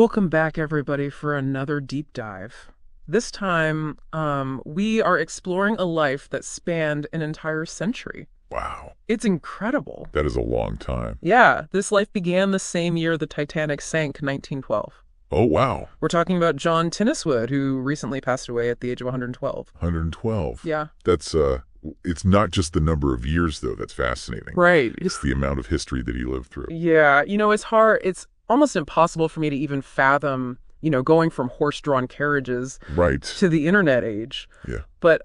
Welcome back, everybody, for another deep dive. This time, we are exploring a life that spanned an entire century. Wow, It's incredible. that is a long time. Yeah, this life began the same year the Titanic sank, 1912. Oh, wow. We're talking about John Tinniswood, who recently passed away at the age of 112. 112. Yeah. That's, it's not just the number of years, though, that's fascinating. Right. It's the amount of history that he lived through. Yeah, it's hard. It's almost impossible for me to even fathom, going from horse-drawn carriages Right. to the internet age. Yeah. But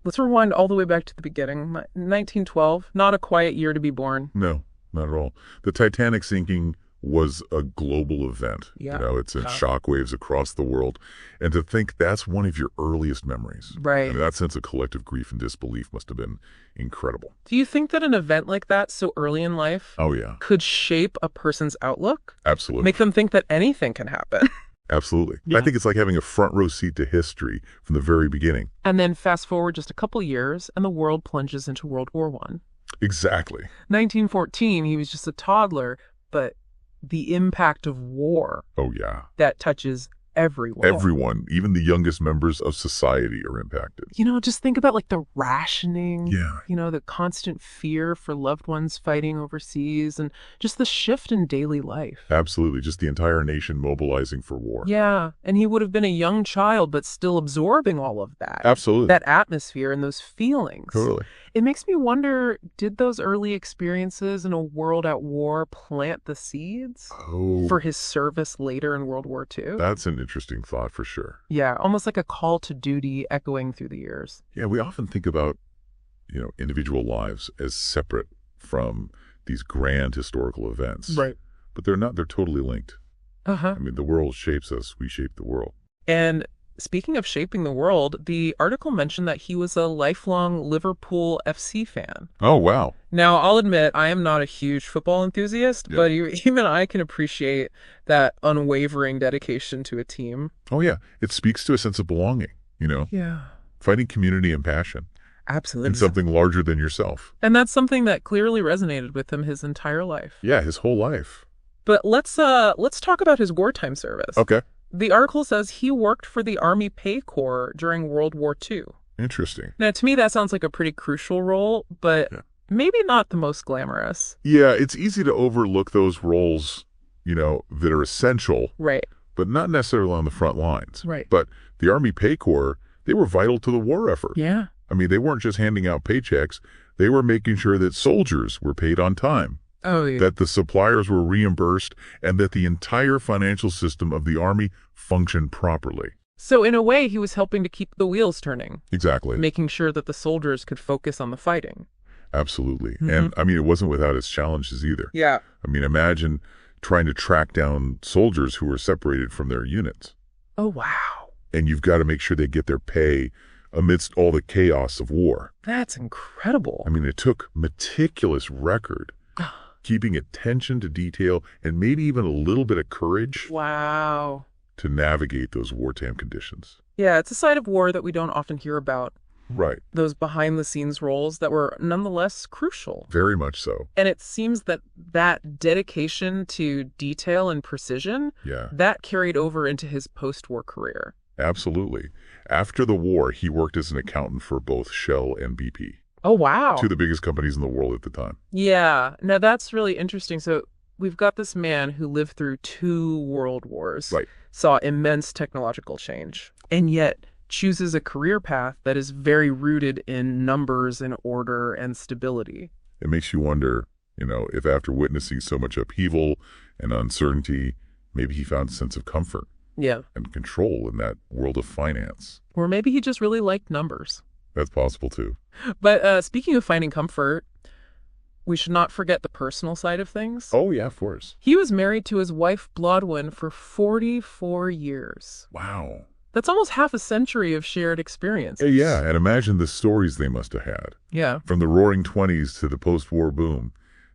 let's rewind all the way back to the beginning. 1912, not a quiet year to be born. No, not at all. The Titanic sinking was a global event. Yeah. It sent shockwaves across the world. And to think that's one of your earliest memories. Right. I mean, that sense of collective grief and disbelief must have been incredible. Do you think that an event like that so early in life Oh, yeah. could shape a person's outlook? Absolutely. Make them think that anything can happen? Absolutely. Yeah. I think it's like having a front row seat to history from the very beginning. And then fast forward just a couple years, and the world plunges into World War I. Exactly. 1914, he was just a toddler, but the impact of war Oh, yeah. that touches everyone. Everyone, even the youngest members of society, are impacted. Just think about like the rationing, Yeah. the constant fear for loved ones fighting overseas, and just the shift in daily life. Absolutely. Just the entire nation mobilizing for war. Yeah, and he would have been a young child, but still absorbing all of that. Absolutely. That atmosphere and those feelings. Totally. It makes me wonder, did those early experiences in a world at war plant the seeds Oh, for his service later in World War II? that's an interesting thought for sure. Yeah, almost like a call to duty echoing through the years. Yeah, we often think about, individual lives as separate from these grand historical events. Right. But they're not. They're totally linked. Uh-huh. I mean, the world shapes us. We shape the world. And speaking of shaping the world, the article mentioned that he was a lifelong Liverpool FC fan. Oh, wow. Now, I'll admit, I am not a huge football enthusiast, Yeah. but even I can appreciate that unwavering dedication to a team. Oh, yeah. It speaks to a sense of belonging, Yeah, finding community and passion absolutely. in something larger than yourself. And that's something that clearly resonated with him his entire life. Yeah, his whole life. But let's talk about his wartime service. Okay. The article says he worked for the Army Pay Corps during World War II. Interesting. Now, to me, that sounds like a pretty crucial role, but Yeah. maybe not the most glamorous. Yeah, it's easy to overlook those roles, that are essential, Right. but not necessarily on the front lines. Right. But the Army Pay Corps, they were vital to the war effort. Yeah. I mean, they weren't just handing out paychecks. They were making sure that soldiers were paid on time, Oh, yeah. that the suppliers were reimbursed, and that the entire financial system of the Army functioned properly. So in a way, he was helping to keep the wheels turning, Exactly. making sure that the soldiers could focus on the fighting. Absolutely. Mm-hmm. And, I mean, it wasn't without its challenges either. Yeah. I mean, imagine trying to track down soldiers who were separated from their units. Oh, wow. And you've got to make sure they get their pay amidst all the chaos of war. That's incredible. I mean, it took meticulous record, keeping attention to detail, and maybe even a little bit of courage Wow. to navigate those wartime conditions. Yeah, it's a side of war that we don't often hear about. Right. Those behind-the-scenes roles that were nonetheless crucial. Very much so. And it seems that dedication to detail and precision, Yeah, that carried over into his post-war career. absolutely. After the war, he worked as an accountant for both Shell and BP, Oh, wow. two of the biggest companies in the world at the time. Yeah. Now, that's really interesting. So we've got this man who lived through 2 world wars, Right. saw immense technological change, and yet chooses a career path that is very rooted in numbers and order and stability. It makes you wonder, if after witnessing so much upheaval and uncertainty, maybe he found a sense of comfort Yeah. and control in that world of finance. Or maybe he just really liked numbers. That's possible too. But speaking of finding comfort, we should not forget the personal side of things. Oh, yeah, of course. He was married to his wife, Blodwyn, for 44 years. Wow. That's almost half a century of shared experience. Yeah, and imagine the stories they must have had. Yeah. From the roaring 20s to the post-war boom,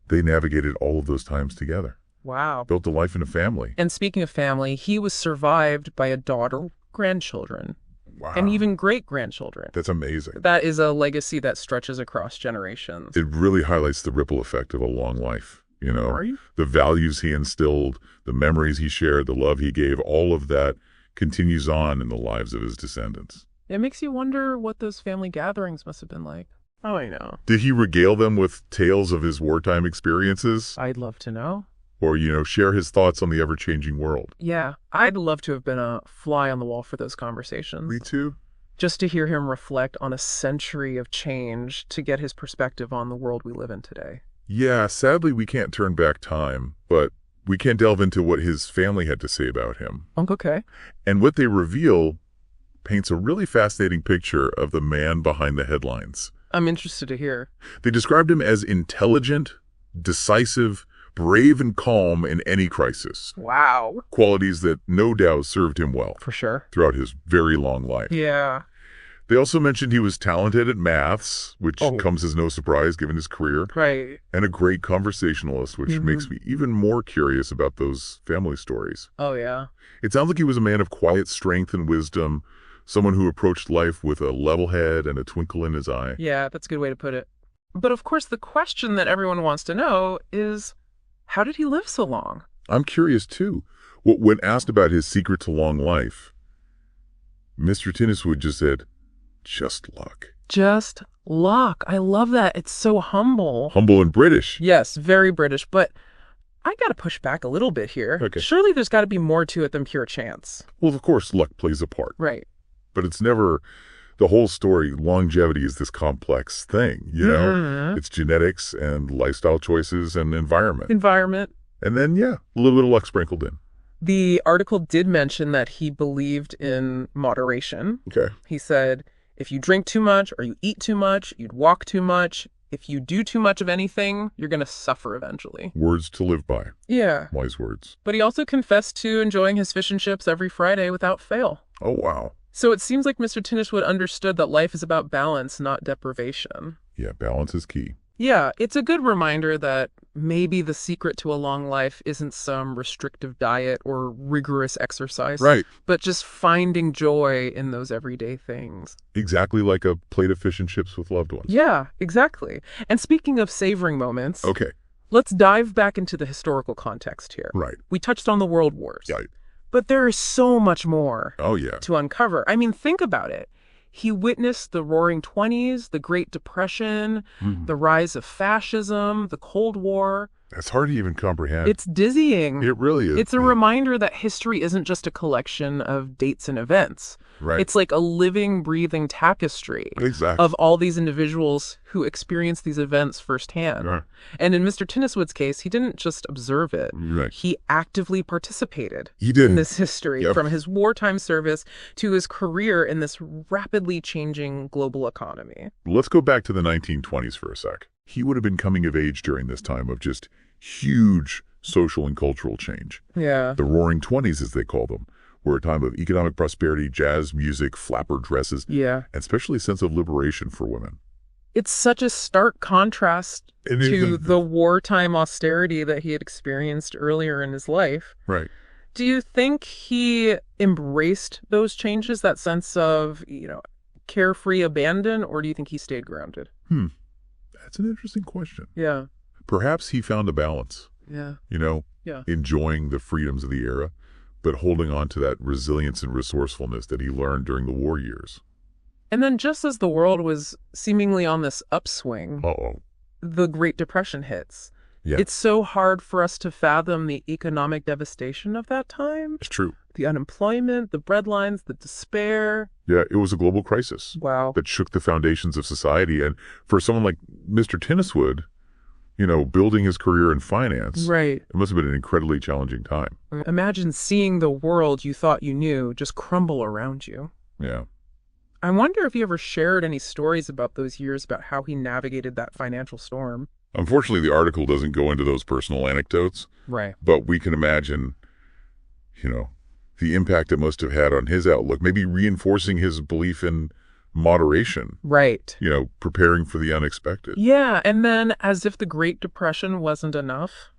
they navigated all of those times together, Wow. built a life and a family. And speaking of family, he was survived by a daughter, grandchildren, Wow. and even great-grandchildren. That's amazing. That is a legacy that stretches across generations. It really highlights the ripple effect of a long life. You know, Right. the values he instilled, the memories he shared, the love he gave, all of that continues on in the lives of his descendants. It makes you wonder what those family gatherings must have been like. Oh, I know. Did he regale them with tales of his wartime experiences? I'd love to know. Or, share his thoughts on the ever-changing world? Yeah, I'd love to have been a fly on the wall for those conversations. Me too. Just to hear him reflect on a century of change to get his perspective on the world we live in today. Yeah, sadly we can't turn back time, but we can delve into what his family had to say about him. Okay. And what they reveal paints a really fascinating picture of the man behind the headlines. I'm interested to hear. They described him as intelligent, decisive, brave, and calm in any crisis. Wow. Qualities that no doubt served him well For sure. throughout his very long life. Yeah. They also mentioned he was talented at maths, which comes as no surprise given his career, Right. and a great conversationalist, which makes me even more curious about those family stories. Oh, yeah. It sounds like he was a man of quiet strength and wisdom, someone who approached life with a level head and a twinkle in his eye. Yeah, that's a good way to put it. But of course, the question that everyone wants to know is, how did he live so long? I'm curious, too. When asked about his secret to long life, Mr. Tinniswood just said, just luck. Just luck. I love that. It's so humble. Humble and British. Yes, very British, but I gotta push back a little bit here. Okay. Surely there's gotta be more to it than pure chance. Well, of course, luck plays a part. Right. But it's never the whole story. Longevity is this complex thing, Mhm. It's genetics and lifestyle choices and environment. Environment. And then, a little bit of luck sprinkled in. The article did mention that he believed in moderation. Okay. He said, if you drink too much or you eat too much, you'd walk too much. If you do too much of anything, you're going to suffer eventually. Words to live by. Yeah. Wise words. But he also confessed to enjoying his fish and chips every Friday without fail. Oh, wow. So it seems like Mr. Tinniswood understood that life is about balance, not deprivation. Yeah, balance is key. Yeah, it's a good reminder that maybe the secret to a long life isn't some restrictive diet or rigorous exercise. Right. But just finding joy in those everyday things. Exactly like a plate of fish and chips with loved ones. Yeah, exactly. And speaking of savoring moments, Okay. let's dive back into the historical context here. Right. We touched on the World Wars. Yeah. But there is so much more Oh, yeah. to uncover. I mean, think about it. He witnessed the Roaring Twenties, the Great Depression, the rise of fascism, the Cold War. That's hard to even comprehend. It's dizzying. It really is. It's a reminder that history isn't just a collection of dates and events. Right. It's like a living, breathing tapestry Exactly. of all these individuals who experienced these events firsthand. Yeah. And in Mr. Tinniswood's case, he didn't just observe it. Right. He actively participated He did. in this history, Yep. from his wartime service to his career in this rapidly changing global economy. Let's go back to the 1920s for a sec. He would have been coming of age during this time of just huge social and cultural change. Yeah. The Roaring Twenties, as they call them, were a time of economic prosperity, jazz music, flapper dresses, Yeah. and especially a sense of liberation for women. It's such a stark contrast It to is. the wartime austerity that he had experienced earlier in his life. Right. Do you think he embraced those changes, that sense of, carefree abandon, or do you think he stayed grounded? That's an interesting question. Yeah. Perhaps he found a balance, Yeah. Yeah. enjoying the freedoms of the era, but holding on to that resilience and resourcefulness that he learned during the war years. And then just as the world was seemingly on this upswing, Uh-oh. the Great Depression hits. Yeah. It's so hard for us to fathom the economic devastation of that time. It's true. The unemployment, the breadlines, the despair. Yeah, it was a global crisis Wow. that shook the foundations of society. And for someone like Mr. Tinniswood, building his career in finance, Right. it must have been an incredibly challenging time. Imagine seeing the world you thought you knew just crumble around you. Yeah. I wonder if he ever shared any stories about those years, about how he navigated that financial storm. Unfortunately, the article doesn't go into those personal anecdotes, Right. but we can imagine, the impact it must have had on his outlook, maybe reinforcing his belief in moderation, Right. preparing for the unexpected. Yeah, and then as if the Great Depression wasn't enough,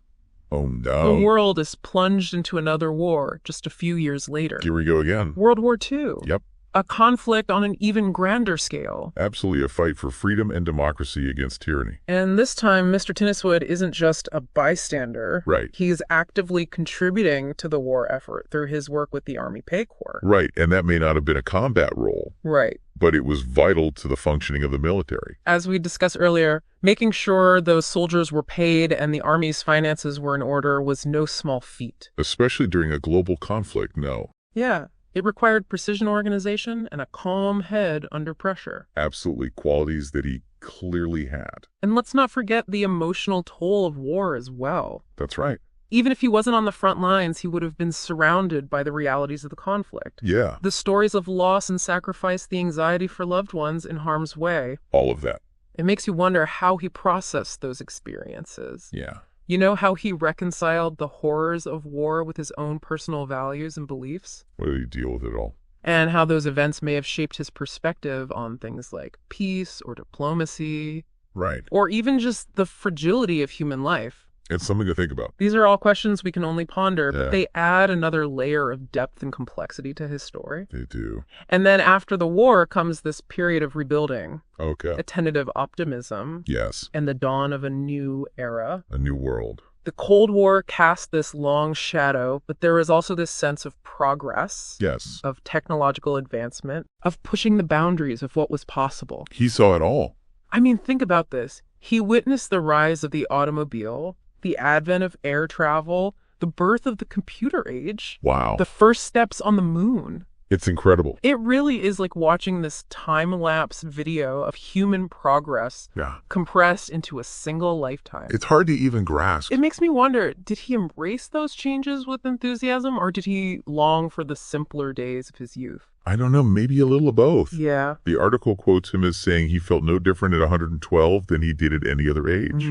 Oh, the no. world is plunged into another war just a few years later. Here we go again. World War II. Yep. A conflict on an even grander scale. Absolutely, a fight for freedom and democracy against tyranny. And this time, Mr. Tinniswood isn't just a bystander. Right. He is actively contributing to the war effort through his work with the Army Pay Corps. Right, and that may not have been a combat role. Right. But it was vital to the functioning of the military. As we discussed earlier, making sure those soldiers were paid and the Army's finances were in order was no small feat. Especially during a global conflict, no. Yeah. It required precision organization and a calm head under pressure. Absolutely, qualities that he clearly had. And let's not forget the emotional toll of war as well. That's right. Even if he wasn't on the front lines, he would have been surrounded by the realities of the conflict. Yeah. The stories of loss and sacrifice, the anxiety for loved ones in harm's way. All of that. It makes you wonder how he processed those experiences. Yeah. You know how he reconciled the horrors of war with his own personal values and beliefs? What did he deal with it all? And how those events may have shaped his perspective on things like peace or diplomacy. Right. Or even just the fragility of human life. It's something to think about. These are all questions we can only ponder, Yeah. but they add another layer of depth and complexity to his story. They do. And then after the war comes this period of rebuilding, Okay. a tentative optimism, Yes. and the dawn of a new era. A new world. The Cold War cast this long shadow, but there is also this sense of progress, Yes. of technological advancement, of pushing the boundaries of what was possible. He saw it all. I mean, think about this. He witnessed the rise of the automobile, the advent of air travel, the birth of the computer age, Wow. the first steps on the moon. It's incredible. It really is like watching this time-lapse video of human progress Yeah. compressed into a single lifetime. It's hard to even grasp. It makes me wonder, did he embrace those changes with enthusiasm, or did he long for the simpler days of his youth? I don't know, maybe a little of both. Yeah. The article quotes him as saying he felt no different at 112 than he did at any other age.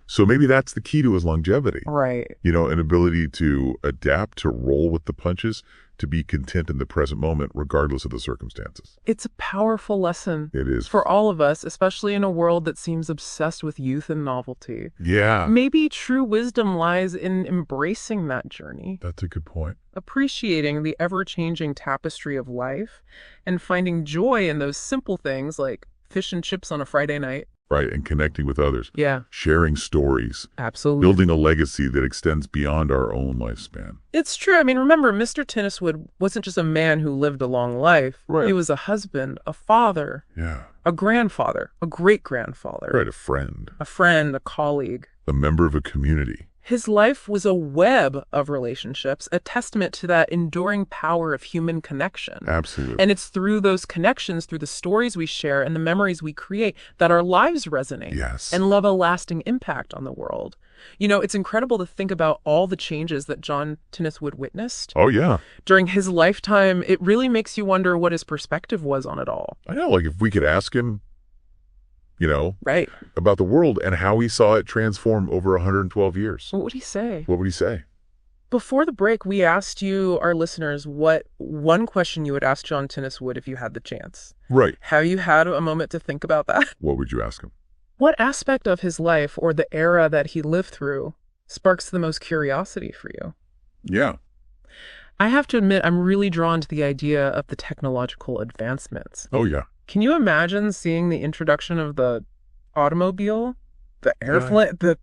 So maybe that's the key to his longevity. Right. You know, an ability to adapt, to roll with the punches, to be content in the present moment, regardless of the circumstances. It's a powerful lesson. It is. For all of us, especially in a world that seems obsessed with youth and novelty. Yeah. Maybe true wisdom lies in embracing that journey, That's a good point. appreciating the ever-changing tapestry of life, and finding joy in those simple things like fish and chips on a Friday night. Right, and connecting with others. Yeah, Sharing stories. absolutely. Building a legacy that extends beyond our own lifespan. It's true. I mean, remember, Mr. Tinniswood wasn't just a man who lived a long life. Right. He was a husband, a father, Yeah. a grandfather, a great-grandfather, Right, a friend. a friend, a colleague. A member of a community. His life was a web of relationships, a testament to that enduring power of human connection. Absolutely. And it's through those connections, through the stories we share and the memories we create, that our lives resonate Yes. and leave a lasting impact on the world. You know, it's incredible to think about all the changes that John Tinniswood witnessed. Oh, yeah. During his lifetime, it really makes you wonder what his perspective was on it all. I know, like if we could ask him, you know, Right. about the world and how he saw it transform over 112 years. What would he say? What would he say? Before the break, we asked you, our listeners, what one question you would ask John Tinniswood if you had the chance. Right. Have you had a moment to think about that? What would you ask him? What aspect of his life or the era that he lived through sparks the most curiosity for you? Yeah. I have to admit, I'm really drawn to the idea of the technological advancements. Oh, yeah. Can you imagine seeing the introduction of the automobile, the airplane, the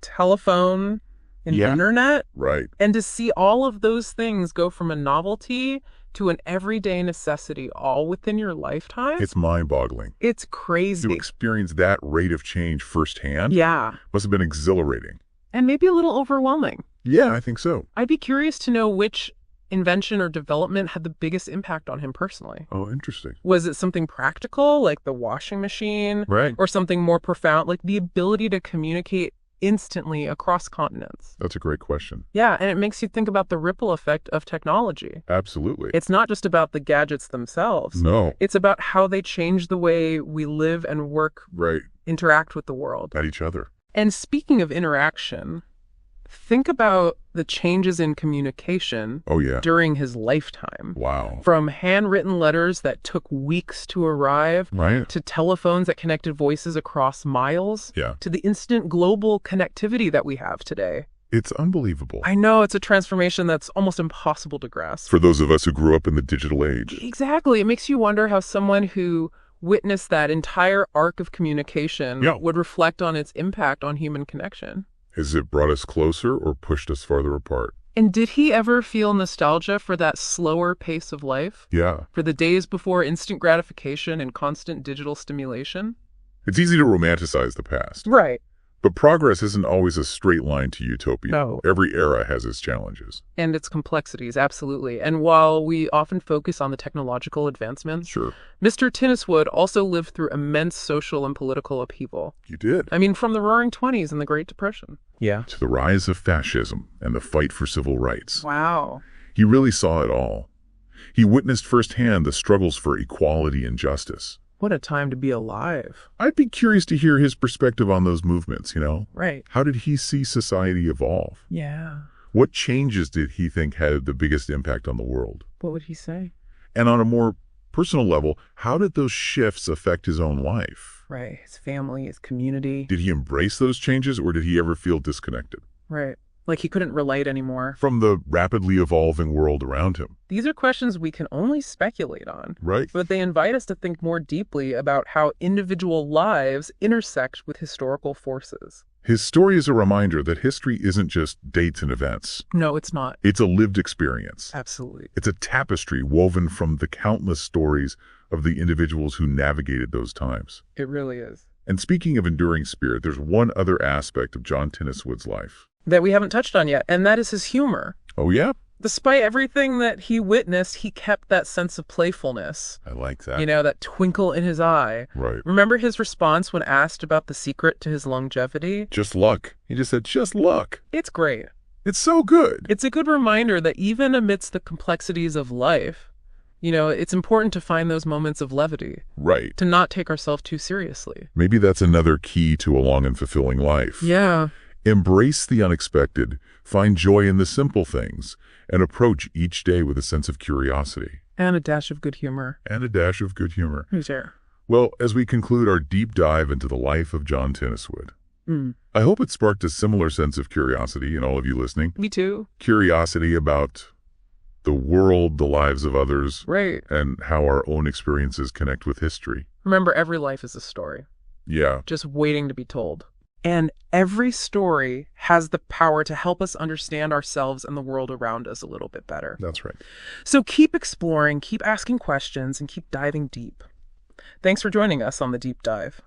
telephone, and Yeah. internet? Right. And to see all of those things go from a novelty to an everyday necessity all within your lifetime? It's mind-boggling. It's To crazy. experience that rate of change firsthand Yeah. must have been exhilarating. And maybe a little overwhelming. Yeah, I think so. I'd be curious to know which invention or development had the biggest impact on him personally. Oh, interesting. Was it something practical, like the washing machine? Right. Or something more profound, like the ability to communicate instantly across continents? That's a great question. Yeah, and it makes you think about the ripple effect of technology. Absolutely. It's not just about the gadgets themselves. No. It's about how they change the way we live and work, Right. interact with the world. At each other. And speaking of interaction, think about the changes in communication Oh, yeah. during his lifetime. Wow. From handwritten letters that took weeks to arrive, Right. to telephones that connected voices across miles, Yeah. to the instant global connectivity that we have today. It's unbelievable. I know, it's a transformation that's almost impossible to grasp. For those of us who grew up in the digital age. Exactly. It makes you wonder how someone who witnessed that entire arc of communication would reflect on its impact on human connection. Has it brought us closer or pushed us farther apart? And did he ever feel nostalgia for that slower pace of life? Yeah. For the days before instant gratification and constant digital stimulation? It's easy to romanticize the past. Right. But progress isn't always a straight line to utopia. No. Every era has its challenges. And its complexities, absolutely. And while we often focus on the technological advancements, Sure. Mr. Tinniswood also lived through immense social and political upheaval. You did. I mean, from the Roaring '20s and the Great Depression. Yeah. To the rise of fascism and the fight for civil rights. Wow. He really saw it all. He witnessed firsthand the struggles for equality and justice. What a time to be alive. I'd be curious to hear his perspective on those movements, Right. How did he see society evolve? Yeah. What changes did he think had the biggest impact on the world? What would he say? And on a more personal level, how did those shifts affect his own life? Right. His family, his community. Did he embrace those changes, or did he ever feel disconnected? Right. Like he couldn't relate anymore. From the rapidly evolving world around him. These are questions we can only speculate on. Right. But they invite us to think more deeply about how individual lives intersect with historical forces. His story is a reminder that history isn't just dates and events. No, it's not. It's a lived experience. Absolutely. It's a tapestry woven from the countless stories of the individuals who navigated those times. It really is. And speaking of enduring spirit, there's one other aspect of John Tinniswood's life that we haven't touched on yet, and that is his humor. Oh, yeah? Despite everything that he witnessed, he kept that sense of playfulness. I like that. That twinkle in his eye. Right. Remember his response when asked about the secret to his longevity? Just luck. He just said, just luck. It's great. It's so good. It's a good reminder that even amidst the complexities of life, it's important to find those moments of levity. Right. To not take ourselves too seriously. Maybe that's another key to a long and fulfilling life. Yeah. Embrace the unexpected, find joy in the simple things, and approach each day with a sense of curiosity. And a dash of good humor. Sure. Well, as we conclude our deep dive into the life of John Tinniswood, I hope it sparked a similar sense of curiosity in all of you listening. Me too. Curiosity about the world, the lives of others, right, and how our own experiences connect with history. Remember, every life is a story. Yeah. Just waiting to be told. And every story has the power to help us understand ourselves and the world around us a little bit better. That's right. So keep exploring, keep asking questions, and keep diving deep. Thanks for joining us on The Deep Dive.